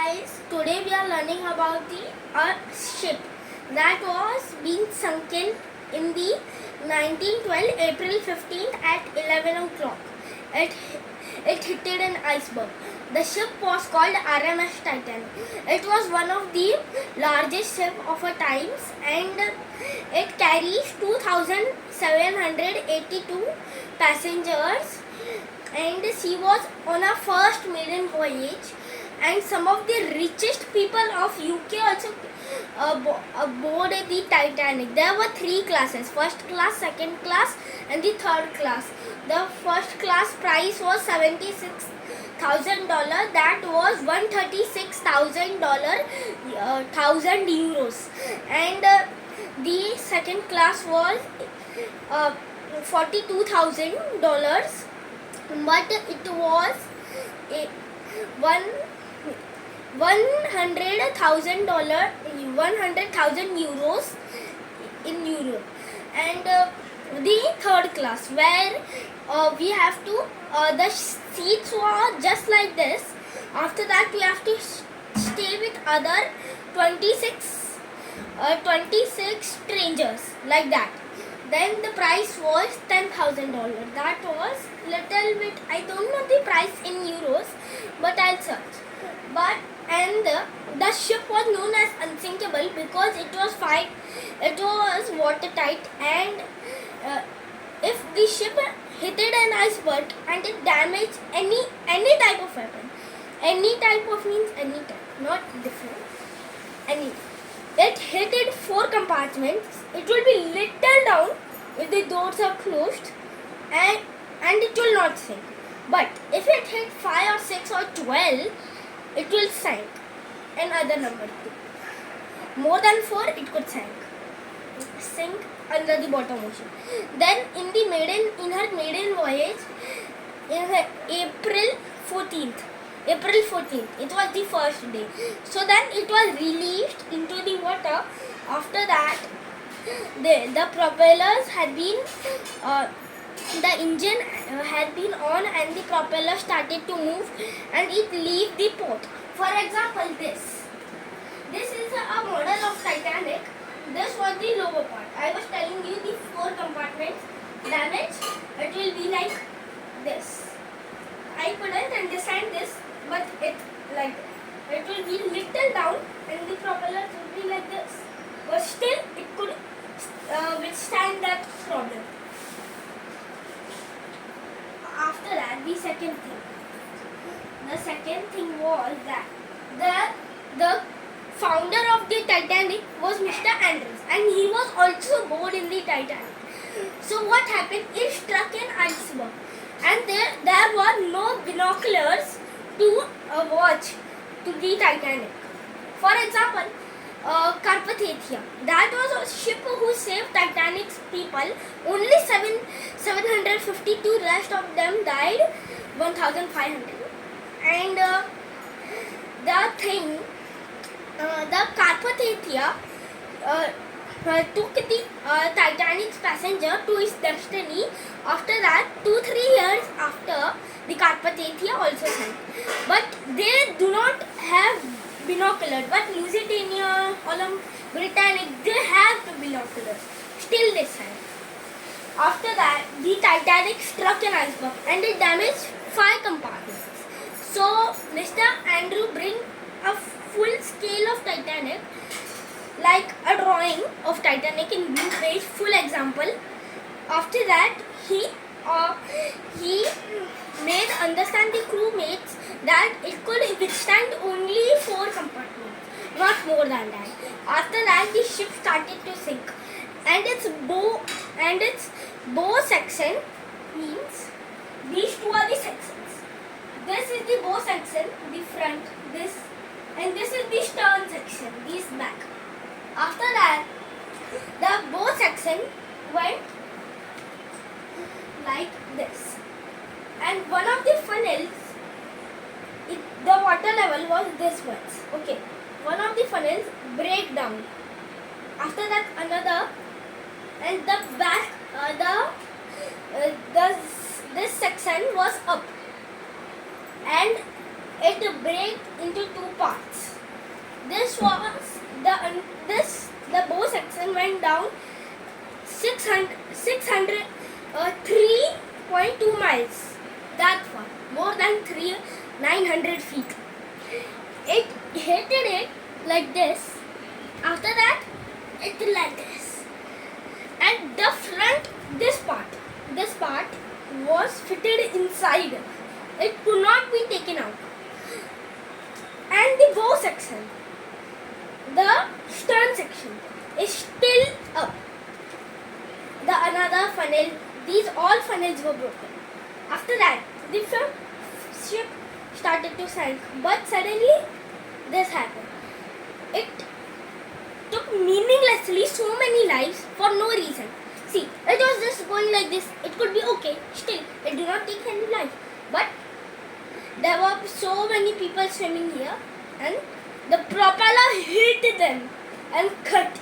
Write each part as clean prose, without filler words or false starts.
guys, today we are learning about the ship that was being sunken in the 1912 April 15th at 11 o'clock. It, it hit an iceberg. The ship was called RMS Titanic. It was one of the largest ships of her times and it carries 2,782 passengers, and she was on her first maiden voyage, and some of the richest people of UK also aboard the Titanic. There were three classes: first class, second class, and the third class. The first class price was $76,000. That was €136,000, and the second class was $42,000, but it was €100,000 in Europe. And the third class, where we have to the seats were just like this. After that we have to stay with other 26 strangers like that. Then the price was $10,000. That was little bit, I don't know the price in euros, but I'll search. The ship was known as unsinkable because it was watertight, and if the ship hit an iceberg and it damaged any type of weapon, any type of means any type, not different, any. It hit 4 compartments. It will be little down if the doors are closed, and it will not sink. But if it hit 5 or 6 or 12, it will sink. Another number 2. More than 4, it could sink under the bottom ocean. Then in her maiden voyage, in April 14th, it was the first day. So then it was released into the water. After that, the propellers had been, the engine had been on, and the propeller started to move, and it left the port. For example, this is a model of Titanic. This was the lower part. I was telling you the 4 compartments damaged. It will be like this. I couldn't understand this, but it will be little down, and the propellers will be like this. But still, it could withstand that problem. After that, the second thing was that the founder of the Titanic was Mr. Andrews, and he was also aboard in the Titanic. So what happened? It struck an iceberg, and there were no binoculars to watch to the Titanic. For example, Carpathia, that was a ship who saved Titanic's people. Only 752, rest of them died, 1,500. And the Carpathia took the Titanic's passenger to his destiny. After that, 2-3 years after, the Carpathia also sank. But they do not have binoculars. But Lusitania, Britannic, they have the binoculars. Still they sank. After that, the Titanic struck an iceberg and it damaged 5 compartments. So Mr. Andrew bring a full scale of Titanic, like a drawing of Titanic in blue page, full example. After that, he made understand the crewmates that it could withstand only 4 compartments, not more than that. After that, the ship started to sink, and its bow section means these 2 are the sections. This is the bow section, the front, this, and this is the stern section, this back. After that, the bow section went like this, and one of the funnels, the water level was this much. Okay, one of the funnels break down. After that, another, and the back, this section was up, and it break into 2 parts. the bow section went down 3.2 miles. That far, more than 900 feet. It hit it like this. After that, it like this. And the front, this part was fitted inside. It could not be taken out. And the bow section, the stern section, is still up. The another funnel, these all funnels were broken. After that, the ship started to sink, but suddenly this happened. It took meaninglessly so many lives for no reason. See, it was just going like this. It could be okay. Still, it did not take any life. But there were so many people swimming here, and the propeller hit them and cut.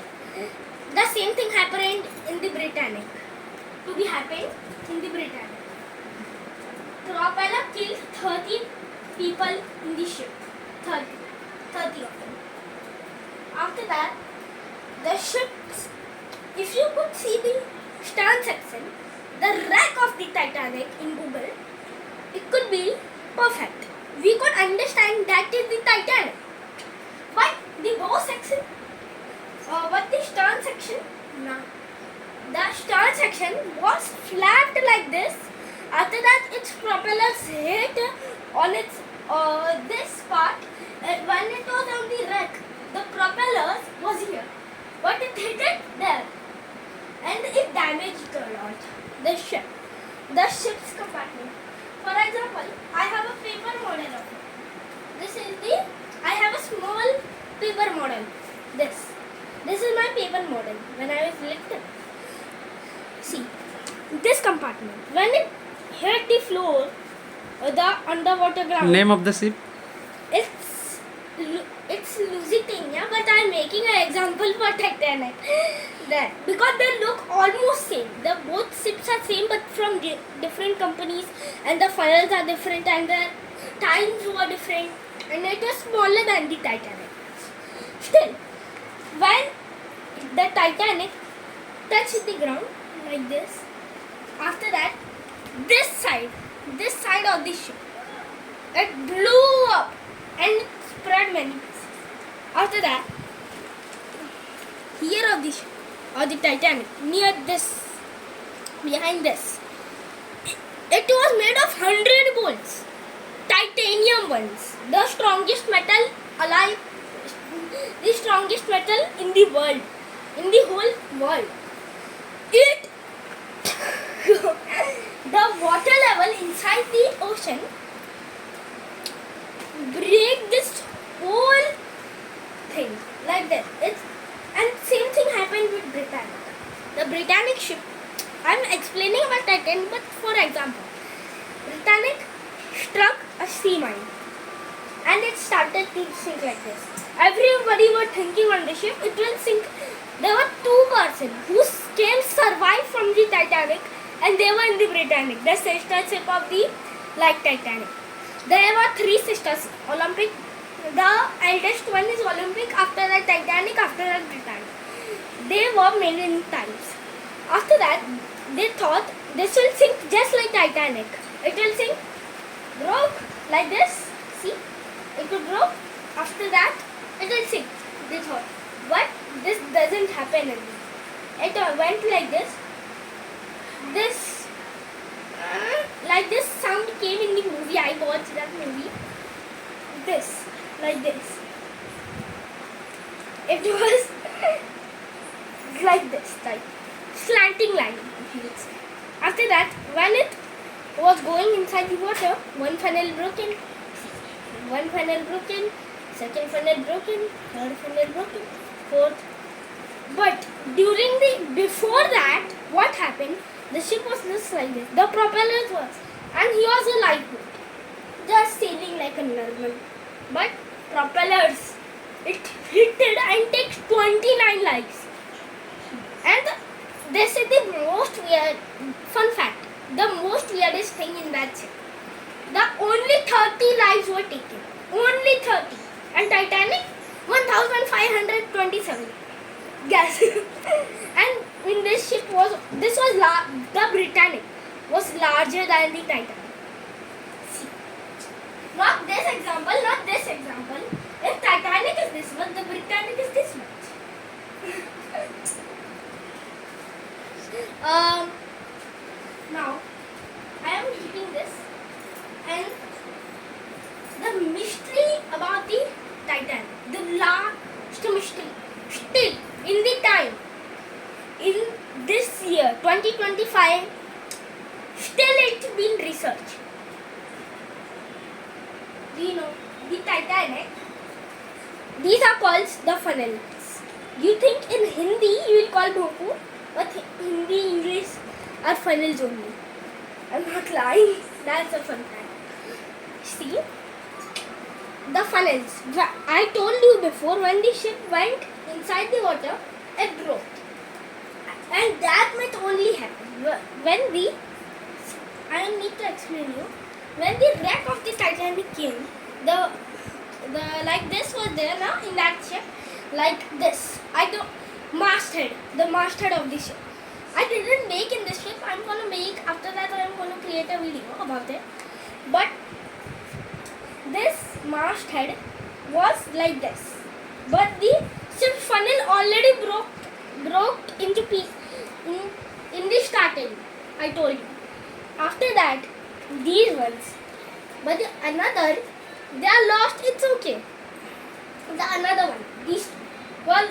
The same thing happened in the Britannic. Happened in the Britannic. Propeller killed 30 people in the ship. 30 of them. After that, the ships, if you could see the stern section, the wreck of the Titanic in Google, it could be perfect. We could understand that is the Titanic. But the bow section, but the stern section, no. The stern section was flapped like this. After that, its propellers hit on its this part. When it was on the wreck, the propellers was here, but it hit it there, and it damaged a lot the ship's compartment. For example, I have a paper model of it. I have a small paper model. This is my paper model when I was little. See, this compartment, when it hit the floor, the underwater ground. Name of the ship? It's Lusitania, but I'm making an example for Titanic. There, because they look almost same. The both ships are same, but from different companies, and the funnels are different, and the times were different, and it was smaller than the Titanic. Still, when the Titanic touched the ground like this, after that, this side of the ship, it blew up and spread many pieces. After that, here of the ship, or the Titanic, near this, behind this, it was made of 100 bolts, titanium ones, the strongest metal alive, the strongest metal in the world, in the whole world. It the water level inside the ocean break this whole thing like that. And same thing happened with Britannic. The Britannic ship, I'm explaining about Titanic, but for example, Britannic struck a sea mine and it started to sink like this. Everybody were thinking on the ship it will sink. There were 2 persons who came survive from the Titanic, and they were in the Britannic, the sister ship of the Titanic. There were 3 sisters. Olympic, the eldest one is Olympic, after the Titanic, after the Britannic. They were many times. After that, they thought this will sink just like Titanic. It will sink, broke like this. See, it will broke. After that, it will sink. They thought, but this doesn't happen again. It went like this. Like this sound came in the movie. I watched that movie. This, like this. It was like this, like slanting line, if you would say. After that, when it was going inside the water, one funnel broken, second funnel broken, third funnel broken, fourth. But before that, what happened? The ship was just like this. The propellers was, and he was a lifeboat, just sailing like a normal. But propellers, it hit it and takes 29 lives. And this is the most weird fun fact. The most weirdest thing in that ship. The only 30 lives were taken. Only 30. And Titanic, 1,500 527. Guess. And in this ship the Britannic was larger than the Titanic. See, not this example. If Titanic is this much, the Britannic is this much. Now I am reading this, and the mystery about the Titanic, the last mystery, still in the time, in this year 2025, still it's been researched. Do you know the Titanic? These are called the funnels. You think in Hindi you will call Bhoku, but Hindi, English are funnels only. I'm not lying. That's a fun fact. See, the funnels. I told you before, when the ship went inside the water, it broke. And that might only happen when I need to explain you. When the wreck of the Titanic came, the like this was there now in that ship, like this. The masthead of the ship. I didn't make in this ship. I'm gonna make after that. I'm gonna create a video about it. But this masthead was like this. But the ship funnel already broke into pieces in the starting. I told you. After that, these ones. But another, they are lost. It's okay. The another one. These were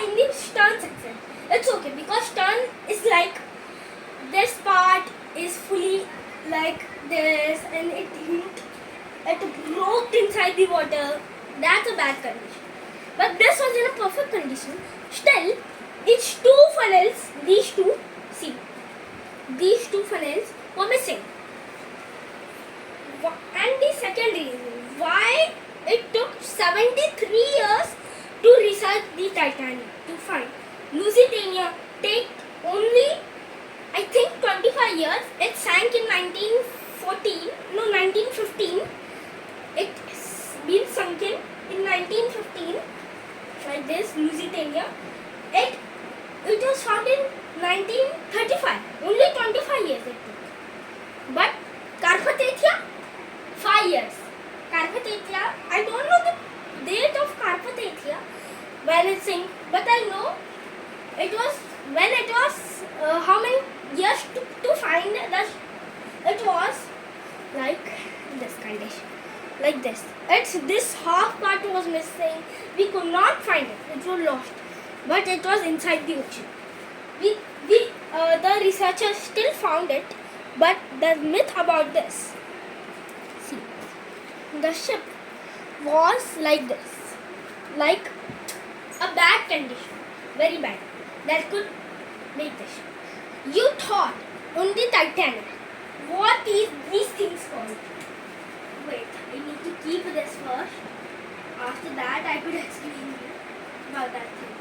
in the stern section. It's okay because stern is like this part is fully like this, and it broke inside the water. That's a bad condition. But this was in a perfect condition. Still, it's two funnels. These two funnels were missing. And the second reason why it took 73 years to research the Titanic, to find Lusitania, take only I think 25 years. It sank in 1915. It's been sunken in 1915, like this, Lusitania. It was found in 1935. Only 25 years it took. But Carpathia, 5 years. Carpathia, I don't know the date of Carpathia when it sank, but I know it was when it was how many years to find that it was like this condition, like this. This half part was missing. We could not find it. It was lost, but it was inside the ocean. The researchers still found it, but the myth about this. See, the ship was like this, like a bad condition, very bad. That could make the ship. You thought on the Titanic, what is these things called? Wait, I need to keep this first. After that, I could explain you about that thing.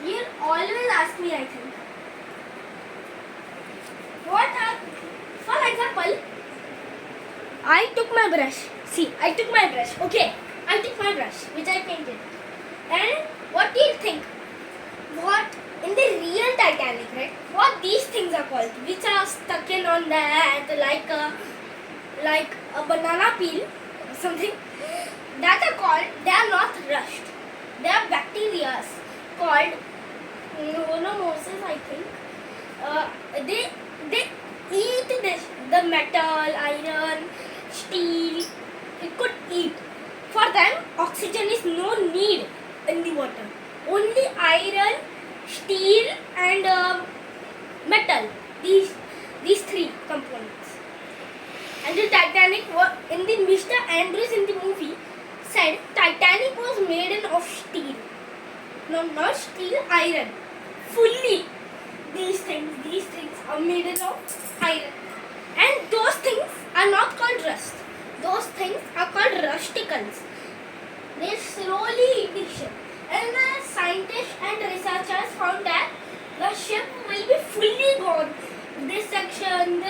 You'll always ask me, I think. For example, I took my brush. See, I took my brush. Okay, I took my brush, which I painted. And what do you think? What in the real Titanic, right? What these things are called, which are stuck in on that like a banana peel or something, that are called, they are not rust. They are bacteria called monomosis, I think. They eat the metal, iron, steel. It could eat. For them, oxygen is no need in the water. Only iron, steel, and metal. These three components. And the Titanic, in the Mr. Andrews in the movie, said Titanic was made of steel. No, not steel, iron. Fully. These things are made of iron. And those things are not called rust. Those things are called rusticles. They slowly eat the ship. And the scientists and researchers found that the ship will be fully gone. This section,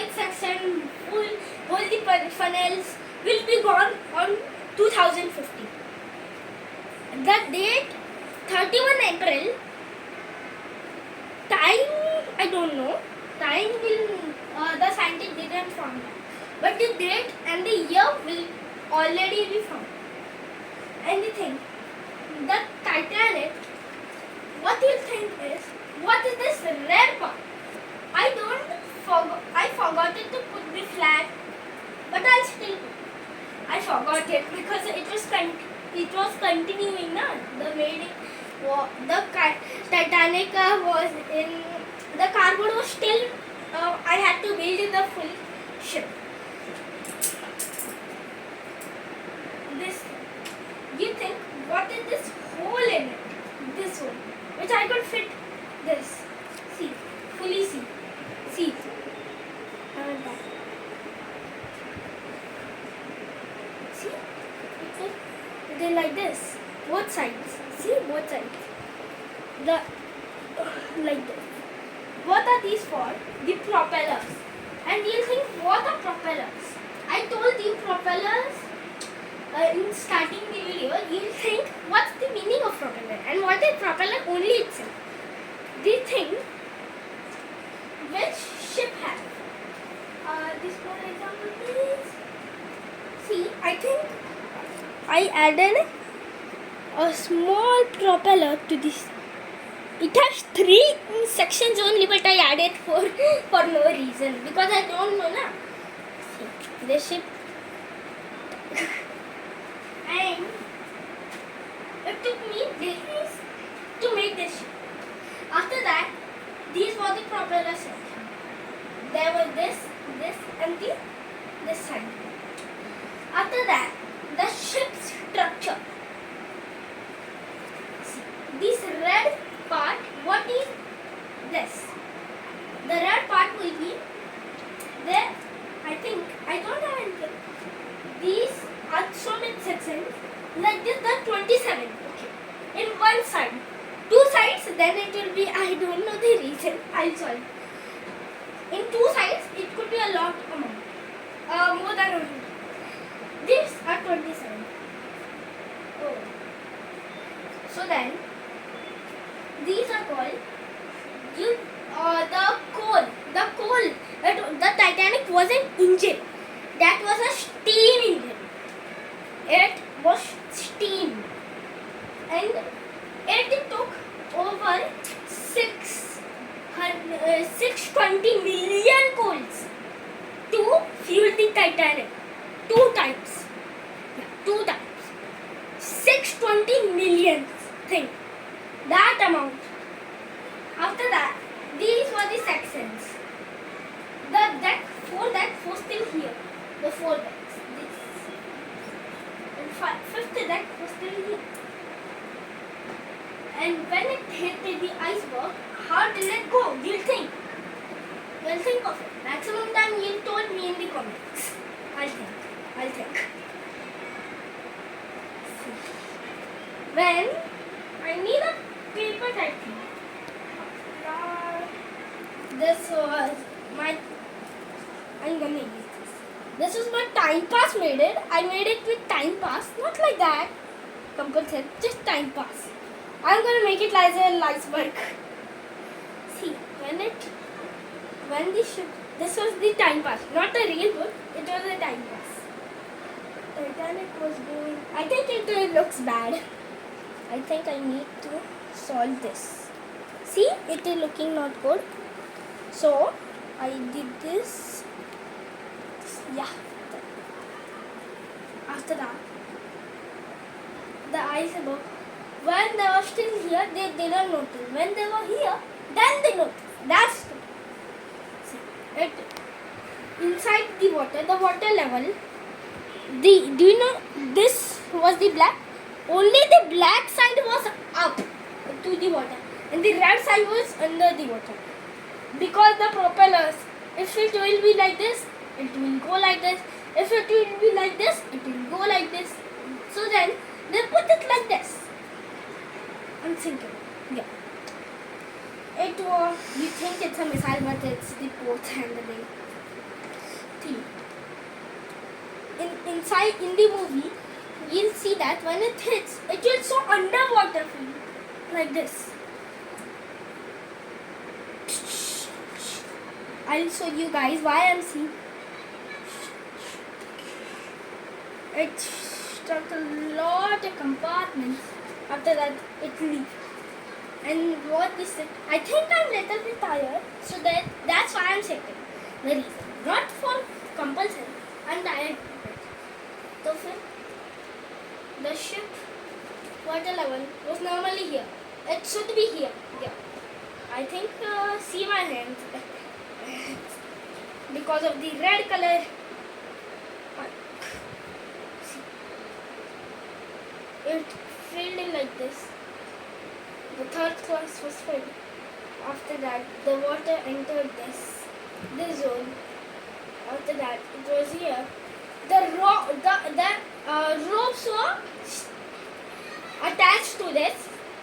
all the funnels will be gone on 2050. The date 31 April, time, I don't know. Time will, the scientist didn't found that. But the date and the year will already be found. And the thing, the Titanic, what you think is, what is this red part? I forgot it to put the flag, but I'll still put. I forgot it because it was continuing now. The Titanic was in the cardboard was still. I had to build the full ship. This, you think, what is this hole in it? This hole, which I could fit this. See, fully see. See. That. See? It is like this. Both sides. See? Both sides. Like this. What are these for? The propellers. And you think, what are propellers? I told you propellers in starting the video. You think, what's the meaning of propeller? And what is propeller only itself? The thing which ship has. This one example please. See, I think I added a small propeller to this. It has 3 sections only, but I added 4 for no reason because I don't know na. See, this ship and it took me days to make this ship. After that, these were the propeller section. There was this and this side. After that, the ship's structure. See, this red part, what is this? The red part will be there. I think, I don't have anything. These are so many sections. Like this, the 27. Okay. In one side. 2 sides, then it will be, I don't know the reason. I'll solve. In 2 sides, it could be a lot amount. More than 100. These are 27. Oh. So then, these are called the coal. The Titanic was an engine. That was a steam engine. It was steam. And it took over 620 million coals to fuel the Titanic. 2 times. 2 times. 620 million. Think. That amount. After that, these were the sections. The deck, 4 decks was still here. The 4 decks. This. And 5th deck was still here. And when it hit the iceberg, how did it go? You'll think. You'll think of it. Maximum time you told me in the comments. I'll think. When I need a paper typing. This was my. I'm gonna use this. This was my time pass made it. I made it with time pass, not like that. Compulsory, just time pass. I'm gonna make it like an iceberg. See, when the ship, this was the time pass, not a real book. It was a time pass. Titanic was going. I think it looks bad. I think I need to solve this. See, it is looking not good. So I did this. Yeah. After that, the iceberg. When they were still here, they didn't notice. When they were here, then they noticed. That's good. See, it inside the water level. Do you know this was the black? Only the black side was up to the water, and the red side was under the water. Because the propellers, if it will be like this, it will go like this. If it will be like this, it will go like this. So then they put it like this. I'm thinking, yeah. It was, you think it's a missile, but it's the port handling thing. Inside in the movie, you'll see that when it hits, it will show underwater film. like this. I'll show you guys why I'm seeing. It struck a lot of compartments. After that, it leaked. And what is it? I think I'm a little bit tired, so that's why I'm sitting. The reason, not for compulsion. I'm tired. So the ship water level was normally here. It should be here. Yeah. I think see my hands because of the red color. See. It filled in like this. The third class was filled. After that, the water entered this zone. After that, it was here. The ropes were attached to this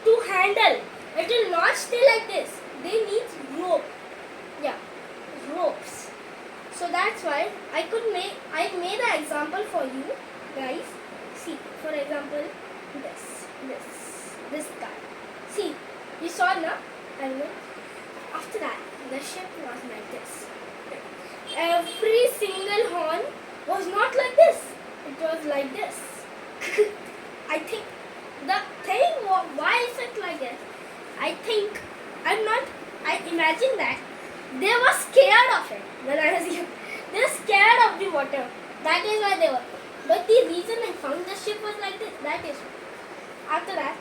to handle. It will not stay like this. They need rope. Yeah, ropes. So that's why I made an example for you guys. See, for example, this guy. See, you saw now? After that, the ship was like this. Every single horn was not like this. It was like this. I think the thing why is it like this? I imagine that they were scared of it when I was young. They were scared of the water. That is why they were. But the reason I found the ship was like this. That is why. After that,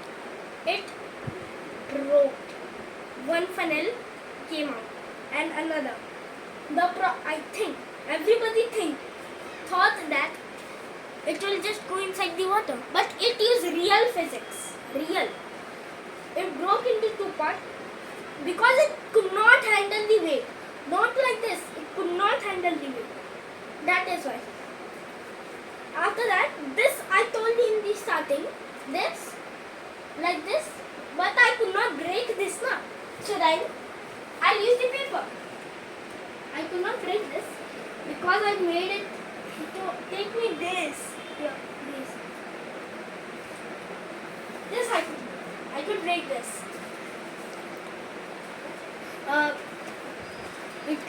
it broke. One funnel came out and another. I think everybody thought that it will just go inside the water, but it used real physics. Real. It broke into two parts because it could not handle the weight. Not like this. It could not handle the weight. That is why. After that, this I told you in the starting. This, like this, but I could not break this now. So then, I'll use the paper. I could not break this because I made it to take me this. Yeah, this. This I could break this. It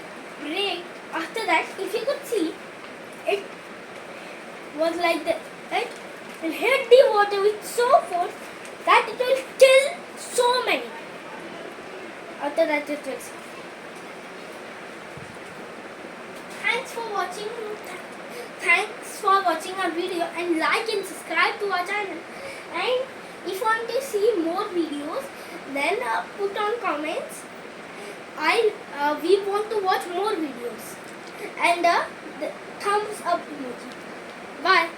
break. After that, if you could see, it was like this. Right? It hit the water with so force that it will kill so many. After that, it will. Thanks for watching our video, and like and subscribe to our channel. And if you want to see more videos, then put on comments. We want to watch more videos, and the thumbs up emoji. Bye.